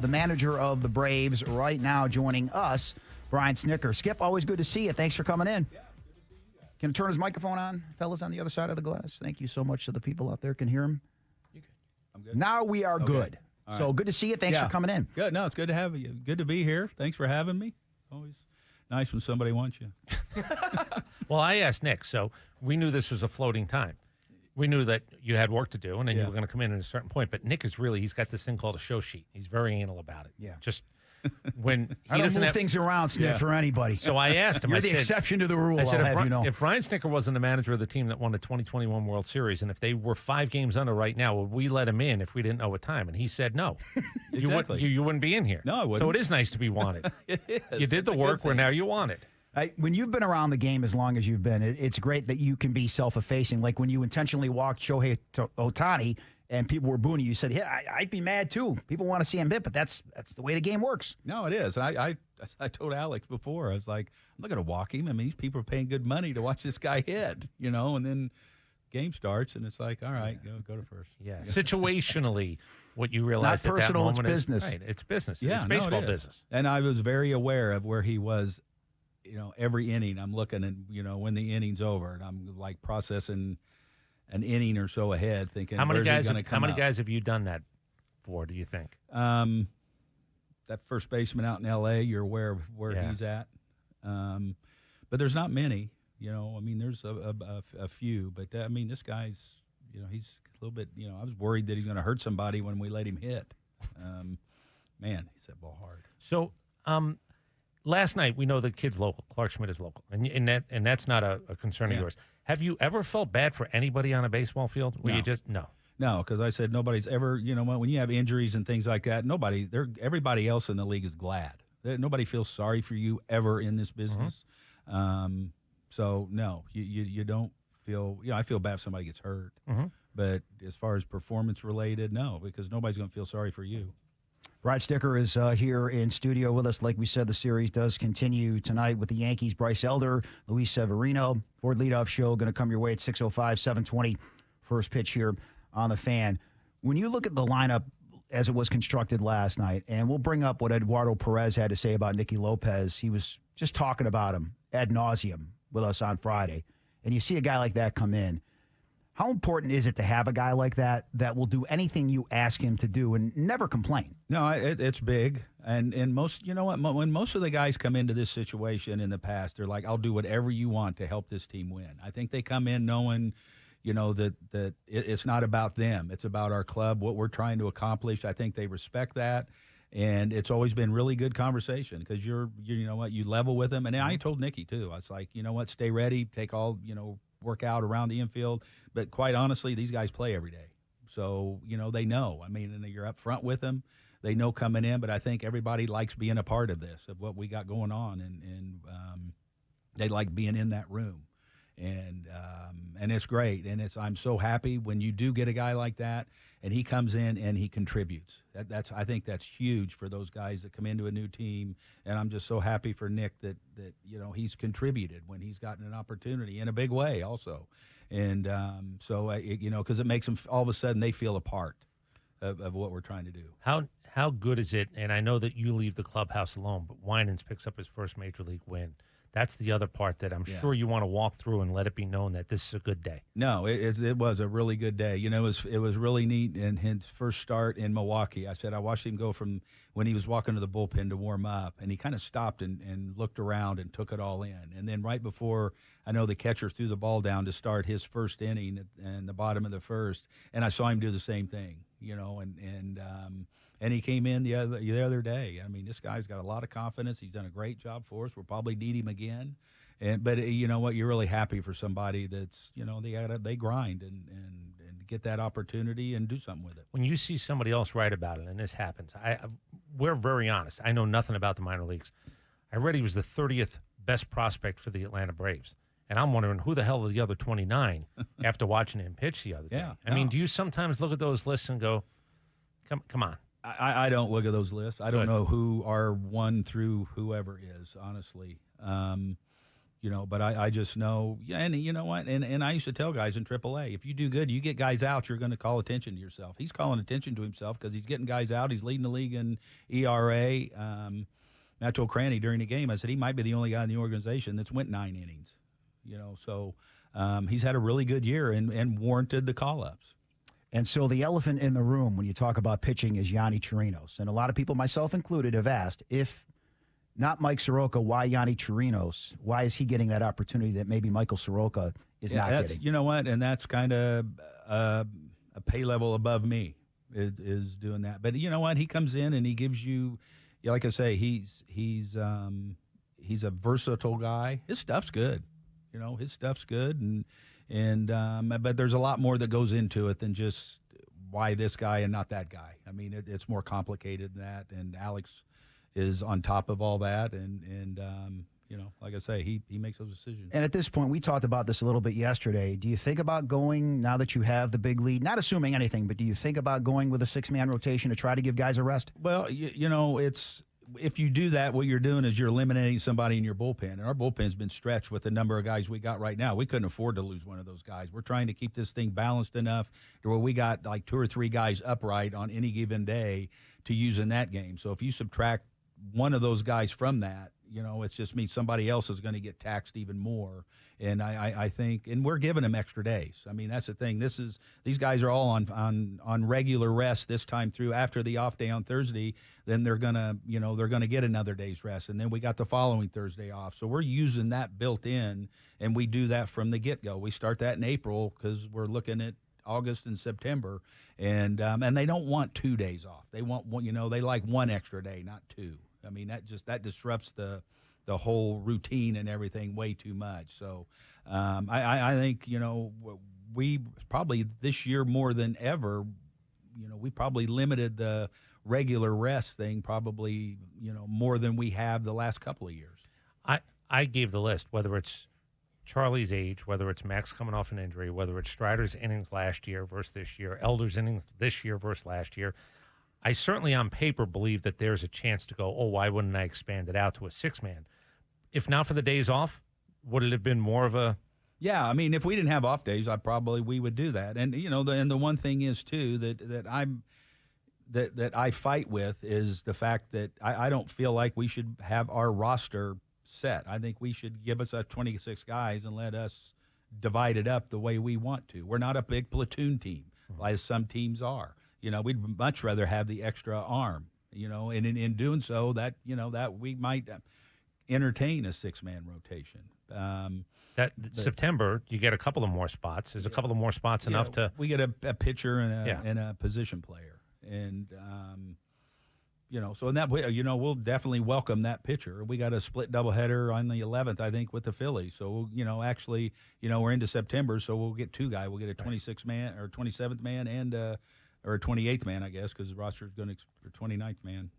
the manager of the Braves, right now joining us, Brian Snitker. Skip, always good to see you. Thanks for coming in. Yeah, good to see you guys. Can I turn his microphone on, fellas on the other side of the glass? Thank you so much so the people out there can hear him. You good? I'm good. Now we are good. All so right. Good to see you. Thanks for coming in. Good. No, it's good to have you. Good to be here. Thanks for having me. Always nice when somebody wants you. Well, I asked Nick, so we knew this was a floating time. We knew that you had work to do, and then you were going to come in at a certain point. But Nick is really—he's got this thing called a show sheet. He's very anal about it. Yeah. Just when he I don't doesn't move have things around, Snit, for anybody. So I asked him. You're I the said, exception to the rule. I said, I'll have you know. If Brian Snitker wasn't the manager of the team that won the 2021 World Series, and if they were 5 games under right now, would we let him in if we didn't know what time? And he said no. Exactly. You wouldn't be in here. No, I wouldn't. So it is nice to be wanted. It is. You did the work where now you want it. When you've been around the game as long as you've been, it's great that you can be self-effacing. Like when you intentionally walked Shohei Ohtani and people were booing you said, yeah, I'd be mad too. People want to see him hit, but that's the way the game works. No, it is. I told Alex before, I was like, I'm not going to walk him. I mean, these people are paying good money to watch this guy hit, and then game starts and it's like, all right, go to first. Yeah. Situationally, what you realize it's not personal, it's business. Right, it's business. Yeah, it's baseball business. And I was very aware of where he was. Every inning I'm looking and, when the inning's over and I'm like processing an inning or so ahead thinking, how many guys have you done that for, do you think? That first baseman out in L.A., you're aware of where he's at. But there's not many, there's a few. But, this guy's, he's a little bit, I was worried that he's going to hurt somebody when we let him hit. Man, he's that ball hard. So, last night, we know the kid's local. Clark Schmidt is local, and that's not a concern of yours. Have you ever felt bad for anybody on a baseball field? Where you just no, because I said nobody's ever. When you have injuries and things like that, everybody else in the league is glad. Nobody feels sorry for you ever in this business. Mm-hmm. So no, you don't feel. I feel bad if somebody gets hurt, but as far as performance related, no, because nobody's going to feel sorry for you. Brian Snitker is here in studio with us. Like we said, the series does continue tonight with the Yankees. Bryce Elder, Luis Severino, Ford leadoff show going to come your way at 6:05, 7:20, first pitch here on the Fan. When you look at the lineup as it was constructed last night, and we'll bring up what Eduardo Perez had to say about Nicky Lopez. He was just talking about him ad nauseum with us on Friday. And you see a guy like that come in. How important is it to have a guy like that will do anything you ask him to do and never complain? No, it's big. And most, when most of the guys come into this situation in the past, they're like, I'll do whatever you want to help this team win. I think they come in knowing, that it's not about them. It's about our club, what we're trying to accomplish. I think they respect that. And it's always been really good conversation because you level with them. And I told Nicky too. I was like, stay ready, take all, work out around the infield. But quite honestly, these guys play every day. So, they know. And you're up front with them. They know coming in, but I think everybody likes being a part of this, of what we got going on. And they like being in that room. And it's great. And I'm so happy when you do get a guy like that and he comes in and he contributes. I think that's huge for those guys that come into a new team. And I'm just so happy for Nick that he's contributed when he's gotten an opportunity in a big way also. And because it makes them all of a sudden they feel a part of what we're trying to do. How good is it? And I know that you leave the clubhouse alone, but Winans picks up his first major league win. That's the other part that I'm sure you want to walk through and let it be known that this is a good day. No, it was a really good day. It was really neat in his first start in Milwaukee. I watched him go from when he was walking to the bullpen to warm up, and he kind of stopped and looked around and took it all in. And then right before, I know the catcher threw the ball down to start his first inning in the bottom of the first, and I saw him do the same thing, and he came in the other day. This guy's got a lot of confidence. He's done a great job for us. We'll probably need him again. But you know what? You're really happy for somebody that's, they grind and get that opportunity and do something with it. When you see somebody else write about it, and this happens, we're very honest. I know nothing about the minor leagues. I read he was the 30th best prospect for the Atlanta Braves. And I'm wondering who the hell are the other 29 after watching him pitch the other day. Yeah, do you sometimes look at those lists and go, come on? I don't look at those lists. I don't know who our one through whoever is, honestly. But I just know, yeah, and you know what? And I used to tell guys in AAA, if you do good, you get guys out, you're going to call attention to yourself. He's calling attention to himself because he's getting guys out. He's leading the league in ERA. I told Cranny during the game, I said he might be the only guy in the organization that's went 9 innings. So he's had a really good year and warranted the call-ups. And so the elephant in the room when you talk about pitching is Yanni Chirinos. And a lot of people, myself included, have asked, if not Mike Soroka, why Yanni Chirinos? Why is he getting that opportunity that maybe Michael Soroka is not getting? You know what? And that's kind of a pay level above me is doing that. But you know what? He comes in and he gives you, like I say, he's a versatile guy. His stuff's good. His stuff's good. But there's a lot more that goes into it than just why this guy and not that guy. I mean, it's more complicated than that. And Alex is on top of all that, and like I say, he makes those decisions. And at this point, we talked about this a little bit yesterday. Do you think about going, now that you have the big lead, not assuming anything, but do you think about going with a 6-man rotation to try to give guys a rest? Well, it's if you do that, what you're doing is you're eliminating somebody in your bullpen, and our bullpen's been stretched with the number of guys we got right now. We couldn't afford to lose one of those guys. We're trying to keep this thing balanced enough to where we got like 2 or 3 guys upright on any given day to use in that game. So if you subtract one of those guys from that, it's just means somebody else is going to get taxed even more. And I think, and we're giving them extra days. I mean, that's the thing. These guys are all on regular rest this time through. After the off day on Thursday, then they're gonna get another day's rest, and then we got the following Thursday off. So we're using that built in, and we do that from the get go. We start that in April because we're looking at August and September, and they don't want 2 days off. They want one. They like 1 extra day, not 2. I mean, that disrupts the whole routine and everything way too much. So I think, we probably this year more than ever, we probably limited the regular rest thing probably, more than we have the last couple of years. I gave the list, whether it's Charlie's age, whether it's Max coming off an injury, whether it's Strider's innings last year versus this year, Elder's innings this year versus last year. I certainly on paper believe that there's a chance to go, why wouldn't I expand it out to a 6-man? If not for the days off, would it have been more of a... Yeah, I mean, if we didn't have off days, we would do that. And, the one thing is, too, that I fight with is the fact that I don't feel like we should have our roster set. I think we should give us 26 guys and let us divide it up the way we want to. We're not a big platoon team, as some teams are. We'd much rather have the extra arm, and in doing so, that we might entertain a 6-man rotation. September, you get a couple of more spots. There's a couple of more spots enough to... We get a pitcher and a position player. And, so in that way, we'll definitely welcome that pitcher. We got a split doubleheader on the 11th, I think, with the Phillies. So, actually, we're into September, so we'll get 2 guys. We'll get a 26-man or 27th man and or a 28th man, I guess, because the roster is going to for 29th man.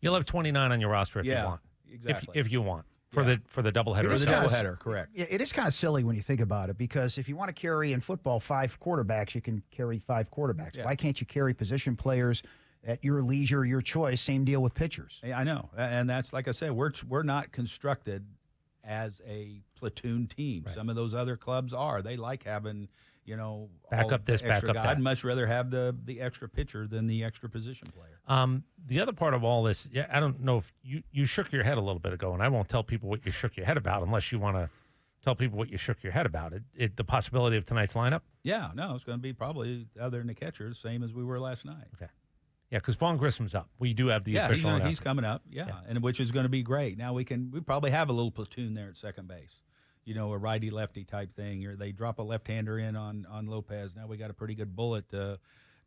You'll have 29 on your roster if you want. Exactly. If you want for the doubleheader. Doubleheader, correct. Yeah, it is kind of silly when you think about it, because if you want to carry in football 5 quarterbacks, you can carry 5 quarterbacks. Yeah. Why can't you carry position players at your leisure, your choice? Same deal with pitchers. I know, and that's like I said, we're not constructed as a platoon team. Right. Some of those other clubs are. They like having. Back up this, back up that. I'd much rather have the extra pitcher than the extra position player. The other part of all this, I don't know if you shook your head a little bit ago, and I won't tell people what you shook your head about unless you want to tell people what you shook your head about. The possibility of tonight's lineup? Yeah, no, it's going to be probably, other than the catchers, same as we were last night. Okay. Yeah, because Vaughn Grissom's up. We do have the official lineup. He's coming up, and which is going to be great. Now we probably have a little platoon there at second base. A righty-lefty type thing, or they drop a left-hander in on Lopez. Now we got a pretty good bullet to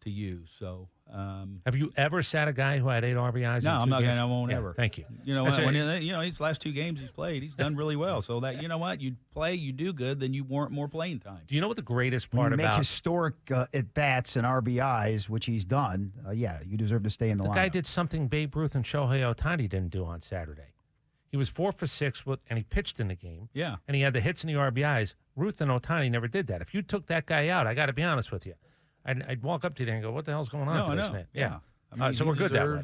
use. So, have you ever sat a guy who had 8 RBIs? No, in 2 I'm not games? I won't ever. Thank you. His last 2 games he's played, he's done really well. So that you play, you do good, then you warrant more playing time. Do you know what the greatest part when you about make historic at bats and RBIs, which he's done? You deserve to stay in the lineup. The guy did something Babe Ruth and Shohei Ohtani didn't do on Saturday. He was 4 for 6, and he pitched in the game. Yeah. And he had the hits and the RBIs. Ruth and Ohtani never did that. If you took that guy out, I got to be honest with you, I'd walk up to you and go, what the hell's going on today, Snit? Yeah. I mean, so we're good that way.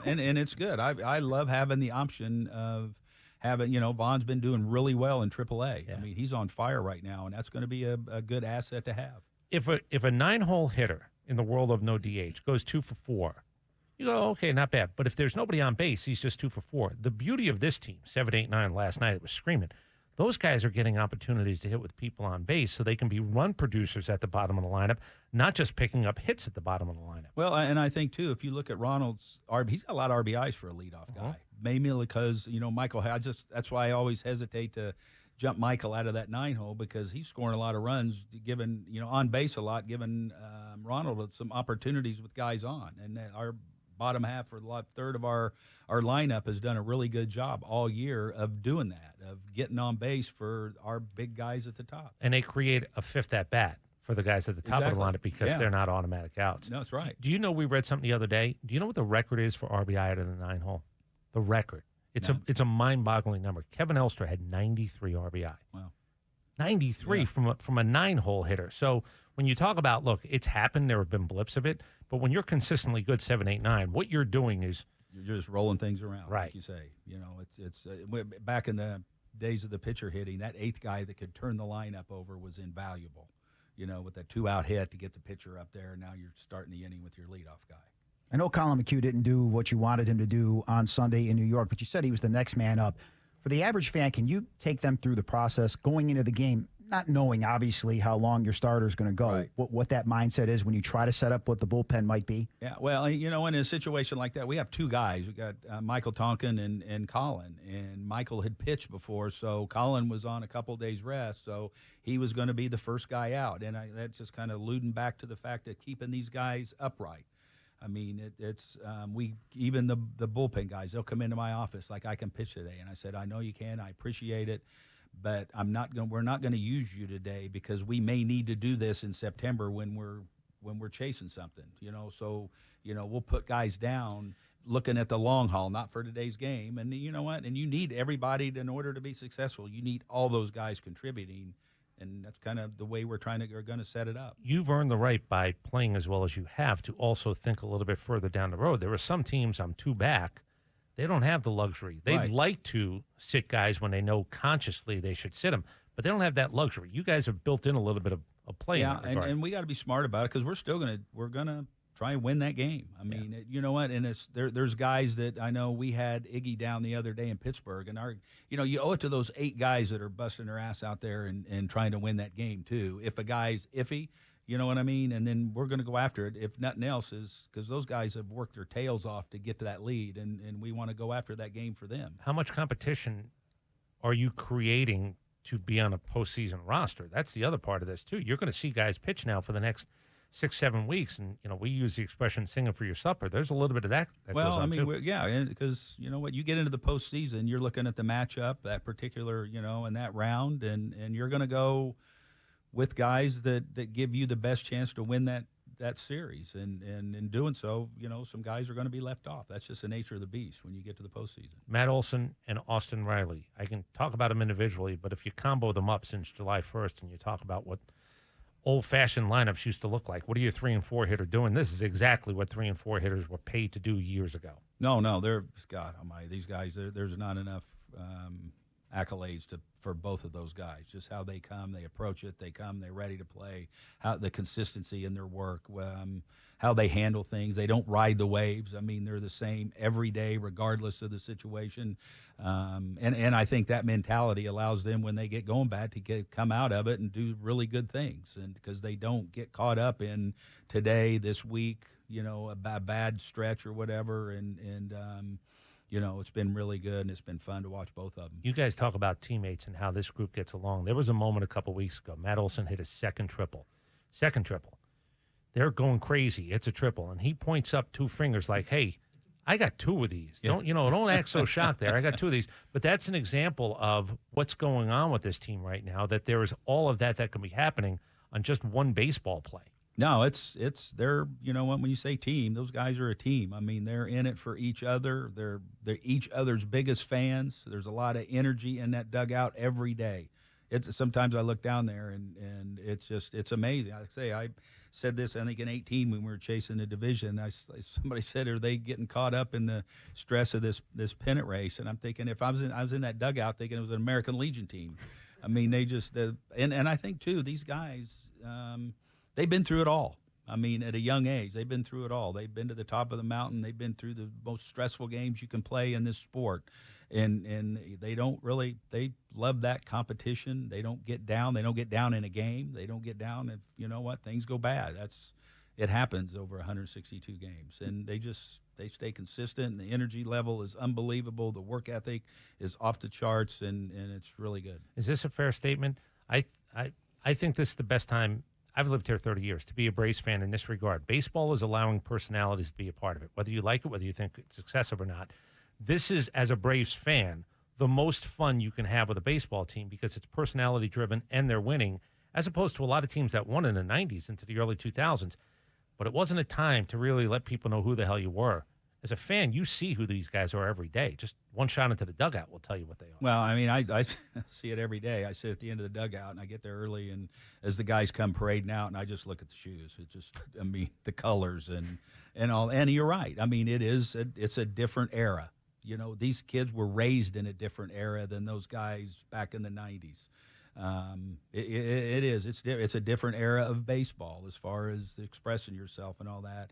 And it's good. I love having the option of having, Vaughn's been doing really well in AAA. Yeah. I mean, he's on fire right now, and that's going to be a good asset to have. If a 9-hole hitter in the world of no DH goes 2 for 4, you go, okay, not bad. But if there's nobody on base, he's just 2 for 4. The beauty of this team, 7, 8, 9 last night, it was screaming. Those guys are getting opportunities to hit with people on base so they can be run producers at the bottom of the lineup, not just picking up hits at the bottom of the lineup. Well, and I think, too, if you look at Ronald's, he's got a lot of RBIs for a leadoff guy. Maybe because, Michael, that's why I always hesitate to jump Michael out of that 9-hole because he's scoring a lot of runs, given, on base a lot, giving Ronald some opportunities with guys on. And our bottom half or the third of our lineup has done a really good job all year of doing that, of getting on base for our big guys at the top. And they create a fifth at bat for the guys at the top of the lineup because they're not automatic outs. No, that's right. Do you know we read something the other day? Do you know what the record is for RBI out of the 9-hole? The record. It's a mind-boggling number. Kevin Elster had 93 RBI. Wow. 93 from a 9-hole hitter. So when you talk about, look, it's happened, there have been blips of it, but when you're consistently good 7, 8, 9, what you're doing is you're just rolling things around, right? Like you say, it's back in the days of the pitcher hitting, that 8th guy that could turn the lineup over was invaluable. With that 2-out hit to get the pitcher up there. Now you're starting the inning with your leadoff guy. I know Colin McHugh didn't do what you wanted him to do on Sunday in New York, but you said he was the next man up. For the average fan, can you take them through the process going into the game, not knowing, obviously, how long your starter is going to go, right, what that mindset is when you try to set up what the bullpen might be? Yeah, well, in a situation like that, we have 2 guys. We got Michael Tonkin and Colin, and Michael had pitched before, so Colin was on a couple days rest, so he was going to be the first guy out, and that's just kind of alluding back to the fact that keeping these guys upright. I mean, even the bullpen guys, they'll come into my office like, I can pitch today. And I said, I know you can. I appreciate it. But we're not going to use you today because we may need to do this in September when we're chasing something, So, we'll put guys down looking at the long haul, not for today's game. And you know what? And you need everybody in order to be successful. You need all those guys contributing. And that's kind of the way we're going to set it up. You've earned the right by playing as well as you have to also think a little bit further down the road. There are some teams I'm 2 back. They don't have the luxury. They'd like to sit guys when they know consciously they should sit them, but they don't have that luxury. You guys have built in a little bit of play. Yeah, and we got to be smart about it because we're gonna try and win that game. I mean, you know what? And there's guys that I know. We had Iggy down the other day in Pittsburgh, and you owe it to those 8 guys that are busting their ass out there and trying to win that game too. If a guy's iffy, you know what I mean? And then we're going to go after it. If nothing else, is because those guys have worked their tails off to get to that lead, and we want to go after that game for them. How much competition are you creating to be on a postseason roster? That's the other part of this too. You're going to see guys pitch now for the next 6-7 weeks, and we use the expression "singing for your supper." There's a little bit of that goes on too. Because you know what, you get into the postseason, you're looking at the matchup, that particular, in that round, and you're going to go with guys that give you the best chance to win that series, and in doing so, some guys are going to be left off. That's just the nature of the beast when you get to the postseason. Matt Olson and Austin Riley. I can talk about them individually, but if you combo them up since July 1st and you talk about what old-fashioned lineups used to look like, what are your 3 and 4 hitter doing? This is exactly what 3 and 4 hitters were paid to do years ago. No, they're, God almighty, these guys, there's not enough accolades for both of those guys. Just how they come, they approach it, they're ready to play, how the consistency in their work, how they handle things. They don't ride the waves. I mean, they're the same every day, regardless of the situation. And I think that mentality allows them, when they get going bad, to come out of it and do really good things. And because they don't get caught up in today, this week, a bad stretch or whatever. And it's been really good, and it's been fun to watch both of them. You guys talk about teammates and how this group gets along. There was a moment a couple weeks ago. Matt Olson hit his second triple. They're going crazy. It's a triple. And he points up 2 fingers like, hey, I got 2 of these. Yeah. Don't act so shocked there. I got 2 of these. But that's an example of what's going on with this team right now, that there is all of that can be happening on just one baseball play. No, they're, when you say team, those guys are a team. I mean, they're in it for each other. They're each other's biggest fans. There's a lot of energy in that dugout every day. Sometimes I look down there and it's amazing. I say said this, I think, in 18 when we were chasing the division. Somebody said, are they getting caught up in the stress of this pennant race? And I'm thinking, if I was in that dugout thinking it was an American Legion team. I mean, they just and I think, too, these guys, they've been through it all. I mean, at a young age, they've been through it all. They've been to the top of the mountain. They've been through the most stressful games you can play in this sport. And they love that competition. They don't get down. They don't get down in a game. They don't get down if, you know what, things go bad. It happens over 162 games. And they stay consistent, and the energy level is unbelievable. The work ethic is off the charts, and it's really good. Is this a fair statement? I think this is the best time. I've lived here 30 years to be a Braves fan in this regard. Baseball is allowing personalities to be a part of it, whether you like it, whether you think it's excessive or not. This is, as a Braves fan, the most fun you can have with a baseball team because it's personality-driven and they're winning, as opposed to a lot of teams that won in the 90s into the early 2000s. But it wasn't a time to really let people know who the hell you were. As a fan, you see who these guys are every day. Just one shot into the dugout will tell you what they are. Well, I mean, I see it every day. I sit at the end of the dugout, and I get there early, and as the guys come parading out, and I just look at the shoes. It just, I mean, the colors and all. And you're right. I mean, it's a different era. You know, these kids were raised in a different era than those guys back in the 90s. It is. It's a different era of baseball as far as expressing yourself and all that.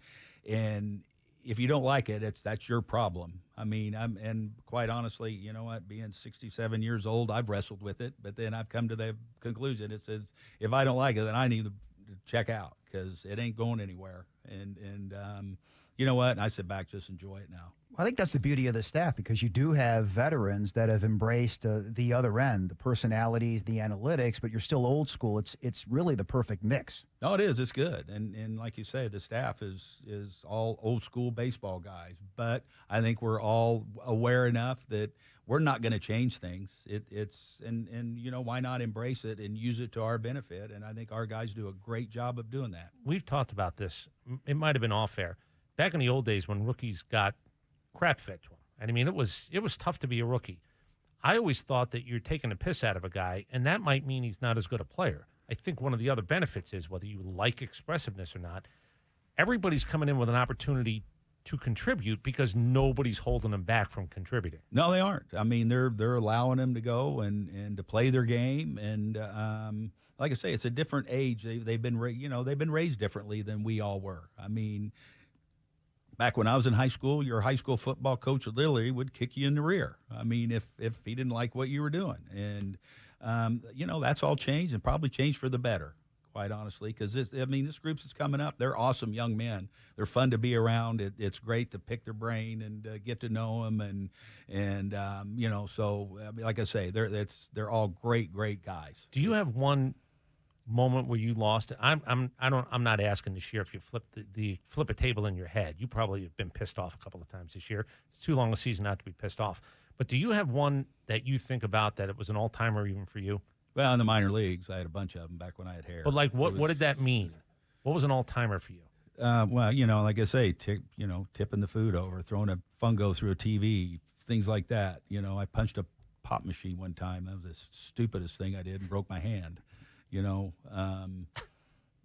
And if you don't like it, that's your problem. I mean, and quite honestly, you know what? Being 67 years old, I've wrestled with it, but then I've come to the conclusion. It says if I don't like it, then I need to check out because it ain't going anywhere. And you know what? And I sit back, just enjoy it now. I think that's the beauty of the staff because you do have veterans that have embraced the other end, the personalities, the analytics, but you're still old school. It's really the perfect mix. No, it is. It's good. And like you say, the staff is all old school baseball guys. But I think we're all aware enough that we're not going to change things. And you know, why not embrace it and use it to our benefit? And I think our guys do a great job of doing that. We've talked about this. It might have been off air. Back in the old days when rookies got crap fed to them. And I mean, it was tough to be a rookie. I always thought that you're taking a piss out of a guy, and that might mean he's not as good a player. I think one of the other benefits is, whether you like expressiveness or not, everybody's coming in with an opportunity to contribute because nobody's holding them back from contributing. No, they aren't. I mean, they're allowing them to go and to play their game. And like I say, it's a different age. They've been raised differently than we all were. I mean, back when I was in high school, your high school football coach literally would kick you in the rear. I mean, if he didn't like what you were doing. And, you know, that's all changed and probably changed for the better, quite honestly, because this group that's coming up, they're awesome young men. They're fun to be around. It's great to pick their brain and get to know them. And you know, so like I say, they're all great guys. Do you have one moment where you lost it? I'm not asking this year if you flip a table in your head. You probably have been pissed off a couple of times this year. It's too long a season not to be pissed off. But do you have one that you think about that it was an all-timer even for you? Well, in the minor leagues, I had a bunch of them back when I had hair. But like, what did that mean? What was an all-timer for you? Well, you know, like I say, tipping the food over, throwing a fungo through a TV, things like that. You know, I punched a pop machine one time. That was the stupidest thing I did and broke my hand. You know,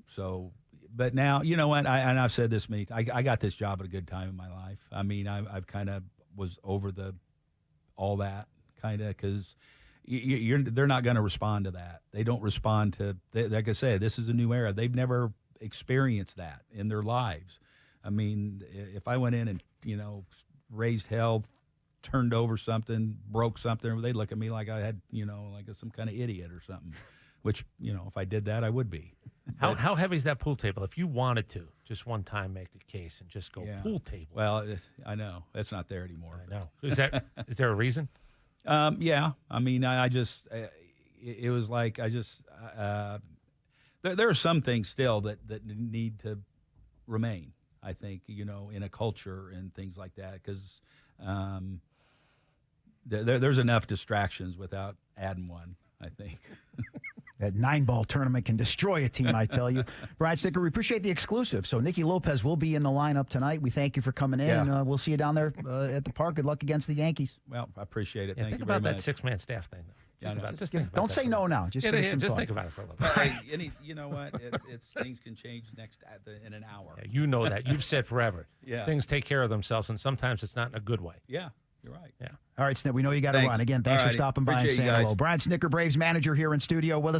so, but now, you know what, and I've said this many times, I got this job at a good time in my life. I mean, I've kind of was over all that kind of, because they're not going to respond to that. They don't respond to, like I said, this is a new era. They've never experienced that in their lives. I mean, if I went in and, you know, raised hell, turned over something, broke something, they'd look at me like I had, you know, like some kind of idiot or something. Which, you know, if I did that, I would be. How heavy is that pool table? If you wanted to, just one time make a case and just go pool table. Well, I know. That's not there anymore. I know. Is there a reason? Yeah. I mean, I just, it was like, there are some things still that need to remain, I think, you know, in a culture and things like that. Because there's enough distractions without adding one, I think. That 9-ball tournament can destroy a team, I tell you. Brian Snitker, we appreciate the exclusive. So Nicky Lopez will be in the lineup tonight. We thank you for coming in. Yeah. And we'll see you down there at the park. Good luck against the Yankees. Well, I appreciate it. Yeah, Thank think you about very that much. 6-man staff thing, though. Yeah, I know. Just think about Don't that say for a no little. now. Just Yeah, give it yeah, some just thought. think about it for a little But, bit. hey, you know what? It's things can change in an hour. Yeah, you know that. You've said forever. Yeah. Things take care of themselves, and sometimes it's not in a good way. Yeah, you're right. Yeah. All right, Snit, we know you got to Thanks. run. Again, thanks All for righty. stopping by and Appreciate you saying hello. guys. Brian Snitker, Braves manager here in studio with us.